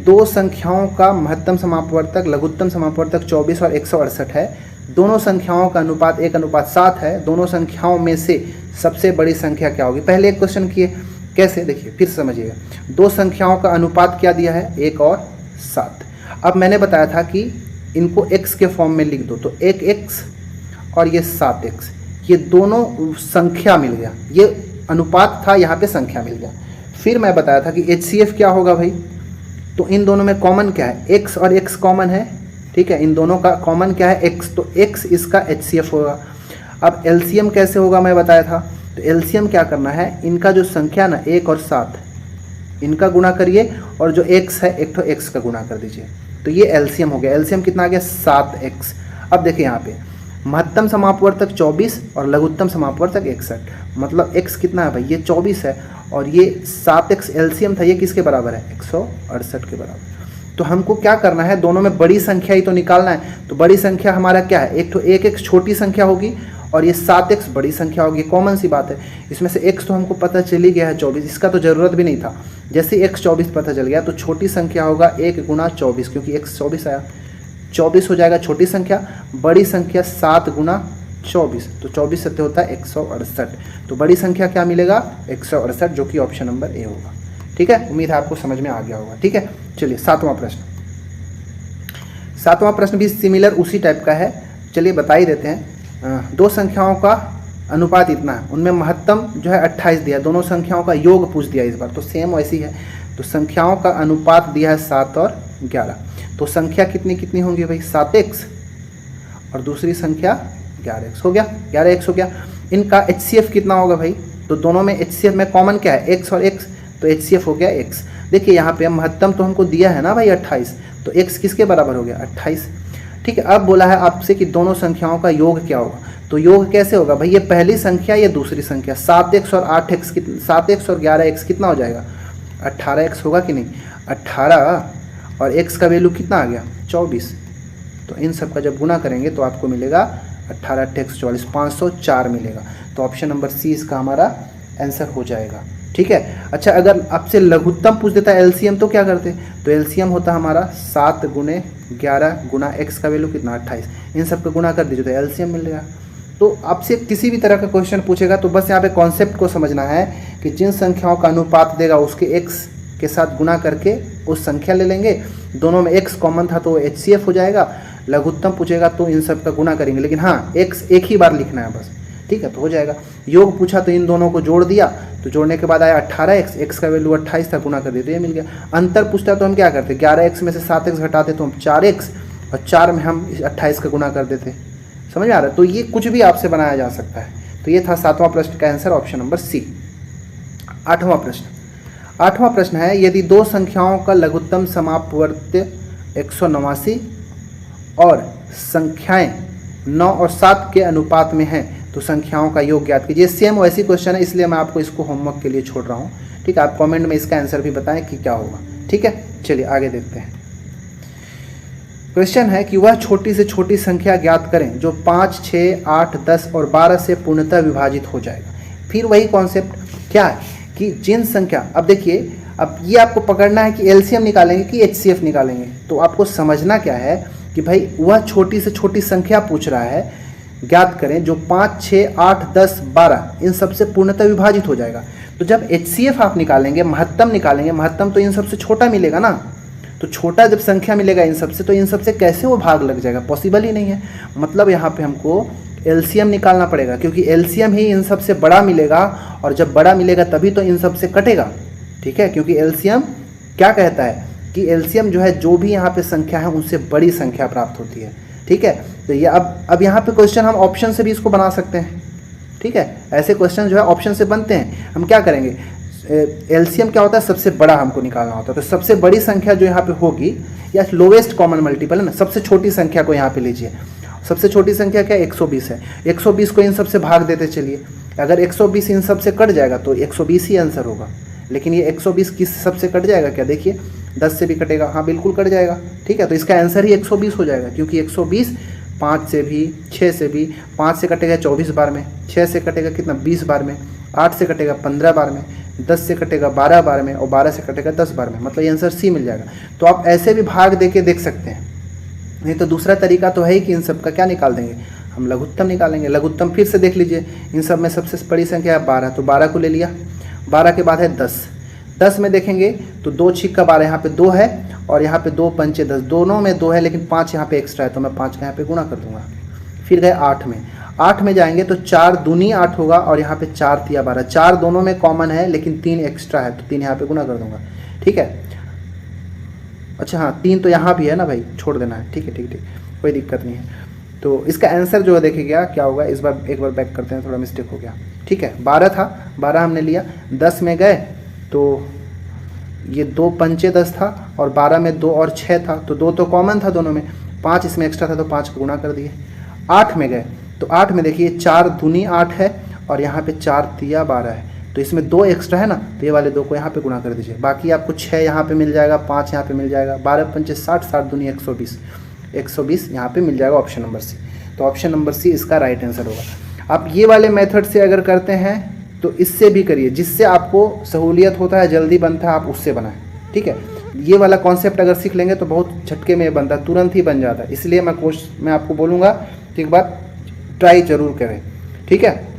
दो संख्याओं का महत्तम समापवर्तक, लघुत्तम समापवर्तक 24 और 168 है। दोनों संख्याओं का अनुपात 1:7 है। दोनों संख्याओं में से सबसे बड़ी संख्या क्या होगी? पहले एक क्वेश्चन किए, कैसे देखिए फिर समझिएगा। दो संख्याओं का अनुपात क्या दिया है? 1 और 7। अब मैंने बताया था कि इनको x के फॉर्म में लिख दो, तो 1x और ये 7x, ये दोनों संख्या मिल गया, ये अनुपात था, यहाँ पे संख्या मिल गया। फिर मैं बताया था कि HCF क्या होगा भाई, तो इन दोनों में कॉमन क्या है? x और x कॉमन है, ठीक है, इन दोनों का कॉमन क्या है? x, तो x इसका HCF होगा। अब LCM कैसे होगा मैं बताया था, तो LCM क्या करना है, इनका जो संख्या ना 1 और 7, इनका गुणा करिए और जो x है एक तो x का गुणा कर दीजिए, तो ये LCM हो गया। LCM कितना आ गया? 7x। अब देखिए यहाँ पे महत्तम समापवर्तक 24 और लघुत्तम समापवर्तक 61, मतलब x कितना है भाई? ये 24 है और ये 7x LCM था, ये किसके बराबर है? 168 के बराबर। तो हमको क्या करना है, दोनों में बड़ी संख्या ही तो निकालना है। तो बड़ी संख्या हमारा क्या है? एक तो 1x छोटी संख्या होगी और ये 7x बड़ी संख्या होगी, कॉमन सी बात है। इसमें से x तो हमको पता चल ही गया है 24, इसका तो ज़रूरत भी नहीं था। जैसे x 24 पता चल गया तो छोटी संख्या होगा 1 × 24, क्योंकि x 24 आया, 24 हो जाएगा छोटी संख्या, बड़ी संख्या 7 × 24, तो 24 सत्य होता है 168। तो बड़ी संख्या क्या मिलेगा? 168, जो कि ऑप्शन नंबर ए होगा। ठीक है, उम्मीद है आपको समझ में आ गया होगा। ठीक है, चलिए सातवां प्रश्न। सातवां प्रश्न भी सिमिलर उसी टाइप का है, चलिए बता ही देते हैं। दो संख्याओं का अनुपात इतना है, उनमें महत्तम जो है 28 दिया, दोनों संख्याओं का योग पूछ दिया इस बार, तो सेम वैसी है। तो संख्याओं का अनुपात दिया है 7 और 11, तो संख्या कितनी कितनी होंगी भाई? 7x और दूसरी संख्या 11x हो गया, 11x हो गया। इनका HCF कितना होगा भाई? तो दोनों में HCF में कॉमन क्या है? x और x, तो HCF हो गया x। देखिए यहाँ पे महत्तम तो हमको दिया है ना भाई 28, तो x किसके बराबर हो गया? 28। ठीक है, अब बोला है आपसे कि दोनों संख्याओं का योग क्या होगा, तो योग कैसे होगा भाई? ये पहली संख्या, ये दूसरी संख्या, 7x और 8x, 7x और 11x कितना हो जाएगा? 18x होगा कि नहीं? 18 और x का वैल्यू कितना आ गया? 24। तो इन सब का जब गुना करेंगे तो आपको मिलेगा 18 × 8 = 44, 504 मिलेगा। तो ऑप्शन नंबर सी इसका हमारा आंसर हो जाएगा। ठीक है, अच्छा अगर आपसे लघुत्तम पूछ देता है LCM तो क्या करते? तो LCM होता हमारा 7 × 11 × x का वैल्यू कितना? 28, इन सब का गुना कर दीजिए तो LCM मिलेगा। तो आपसे किसी भी तरह का क्वेश्चन पूछेगा तो बस यहाँ पे कॉन्सेप्ट को समझना है कि जिन संख्याओं का अनुपात देगा उसके x के साथ गुना करके उस संख्या ले लेंगे, दोनों में x कॉमन था तो HCF हो जाएगा। लघुत्तम पूछेगा तो इन सब का गुना करेंगे, लेकिन हाँ x एक ही बार लिखना है बस, ठीक है, तो हो जाएगा। योग पूछा तो इन दोनों को जोड़ दिया, तो जोड़ने के बाद आया 18x, x का वैल्यू 28 था, गुना कर दिए तो ये मिल गया। अंतर पूछता तो हम क्या करते? 11x में से 7x घटाते तो हम 4x, और 4 में हम 28 का गुना कर देते। समझ में आ रहा है? तो ये कुछ भी आपसे बनाया जा सकता है। तो ये था सातवां प्रश्न का आंसर, ऑप्शन नंबर सी। आठवां प्रश्न। आठवां प्रश्न है, यदि दो संख्याओं का लघुत्तम समापवर्त्य 189 और संख्याएं 9 और 7 के अनुपात में हैं तो संख्याओं का योग ज्ञात कीजिए। सेम वैसी क्वेश्चन है, इसलिए मैं आपको इसको होमवर्क के लिए छोड़ रहा हूँ। ठीक है, आप कमेंट में इसका आंसर भी बताएं कि क्या होगा। ठीक है, चलिए आगे देखते हैं। क्वेश्चन है कि वह छोटी से छोटी संख्या ज्ञात करें जो 5, 6, 8, 10 और 12 से पूर्णतः विभाजित हो जाएगा। फिर वही कॉन्सेप्ट क्या है कि जिन संख्या, अब देखिए, अब ये आपको पकड़ना है कि LCM निकालेंगे कि HCF निकालेंगे। तो आपको समझना क्या है कि भाई वह छोटी से छोटी संख्या पूछ रहा है, ज्ञात करें जो 5, 6, 8, 10, 12 इन सब से पूर्णतः विभाजित हो जाएगा। तो जब HCF आप निकालेंगे, महत्तम निकालेंगे, महत्तम तो इन सबसे छोटा मिलेगा ना, तो छोटा जब संख्या मिलेगा इन सबसे, तो इन सबसे कैसे वो भाग लग जाएगा? पॉसिबल ही नहीं है। मतलब यहाँ पे हमको LCM निकालना पड़ेगा, क्योंकि LCM ही इन सबसे बड़ा मिलेगा, और जब बड़ा मिलेगा तभी तो इन सबसे कटेगा। ठीक है, क्योंकि LCM क्या कहता है कि LCM जो है, जो भी यहाँ पे संख्या है उनसे बड़ी संख्या प्राप्त होती है। ठीक है, तो ये अब यहाँ पे क्वेश्चन हम ऑप्शन से भी इसको बना सकते हैं। ठीक है, ऐसे क्वेश्चन जो है ऑप्शन से बनते हैं। हम क्या करेंगे, LCM क्या होता है? सबसे बड़ा हमको निकालना होता है। तो सबसे बड़ी संख्या जो यहाँ पे होगी, या लोवेस्ट कॉमन मल्टीपल है ना, सबसे छोटी संख्या को यहाँ पे लीजिए। सबसे छोटी संख्या क्या है? 120 है। 120 को इन सबसे भाग देते चलिए। अगर 120 इन सबसे कट जाएगा तो 120 ही आंसर होगा। लेकिन ये 120 किस सबसे कट जाएगा क्या? देखिए 10 से भी कटेगा, हाँ बिल्कुल कट जाएगा। ठीक है, तो इसका आंसर ही 120 हो जाएगा, क्योंकि 120 5 से भी, 6 से भी, 5 से कटेगा 24 बार में, 6 से कटेगा कितना? 20 बार में, 8 से कटेगा 15 बार में, 10 से कटेगा 12 बार में और 12 से कटेगा 10 बार में, मतलब ये आंसर सी मिल जाएगा। तो आप ऐसे भी भाग दे के देख सकते हैं। नहीं तो दूसरा तरीका तो है ही कि इन सब का क्या निकाल देंगे, हम लघुत्तम निकालेंगे। लघुत्तम फिर से देख लीजिए, इन सब में सबसे बड़ी संख्या है 12, तो 12 को ले लिया। 12 के बाद है 10, 10 में देखेंगे तो 2 छिक का 12, यहाँ पे 2 है और यहाँ पे 2 पंचे 10, दोनों में 2 है लेकिन 5 यहाँ पे एक्स्ट्रा है, तो मैं 5 का यहाँ पे गुणा कर दूंगा। फिर गए 8 में, 8 में जाएंगे तो 4 दूनी 8 होगा और यहाँ पे 4 तिया 12, 4 दोनों में कॉमन है लेकिन 3 एक्स्ट्रा है, तो 3 यहाँ पे गुणा कर दूंगा। ठीक है, अच्छा हाँ 3 तो यहाँ भी है ना भाई, छोड़ देना है। ठीक है ठीक ठीक, कोई दिक्कत नहीं है। तो इसका आंसर जो है देखिएगा क्या होगा, इस बार एक बार बैक करते हैं, थोड़ा मिस्टेक हो गया। ठीक है, 12 था, 12 हमने लिया। 10 में गए तो ये 2 पंचे 10 था और 12 में 2 और 6 था, तो 2 तो कॉमन था दोनों में, 5 इसमें एक्स्ट्रा था तो 5 को गुणा कर दिए। 8 में गए तो 8 में देखिए 4 दूनी 8 है और यहाँ पे 4 तिया 12 है, तो इसमें 2 एक्स्ट्रा है ना, तो ये वाले 2 को यहाँ पे गुणा कर दीजिए। बाकी आपको 6 यहाँ पे मिल जाएगा, 5 यहाँ पे मिल जाएगा, 12 पंचे 60, 60 दूनी 120, 120 यहाँ पे मिल जाएगा ऑप्शन नंबर सी। तो ऑप्शन नंबर सी इसका राइट आंसर होगा। आप ये वाले मेथड से अगर करते हैं तो इससे भी करिए, जिससे आपको सहूलियत होता है, जल्दी बनता है, आप उससे बनाएं। ठीक है, ये वाला कॉन्सेप्ट अगर सीख लेंगे तो बहुत झटके में बनता है, तुरंत ही बन जाता है। इसलिए मैं आपको बोलूँगा कि एक बार ट्राई ज़रूर करें। ठीक है।